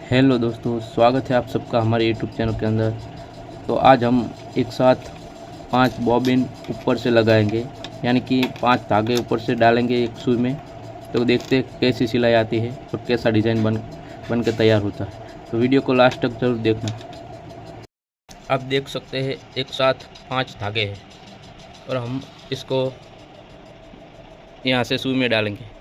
Hello दोस्तों, स्वागत है आप सबका हमारे यूट्यूब चैनल के अंदर। तो आज हम एक साथ 5 बॉबिन ऊपर से लगाएंगे, यानी कि 5 धागे ऊपर से डालेंगे एक सुई में। तो देखते हैं कैसी सिलाई आती है और कैसा डिज़ाइन बन के तैयार होता है। तो वीडियो को लास्ट तक जरूर देखना। आप देख सकते हैं एक साथ 5 धागे हैं और हम इसको यहाँ से सुई में डालेंगे।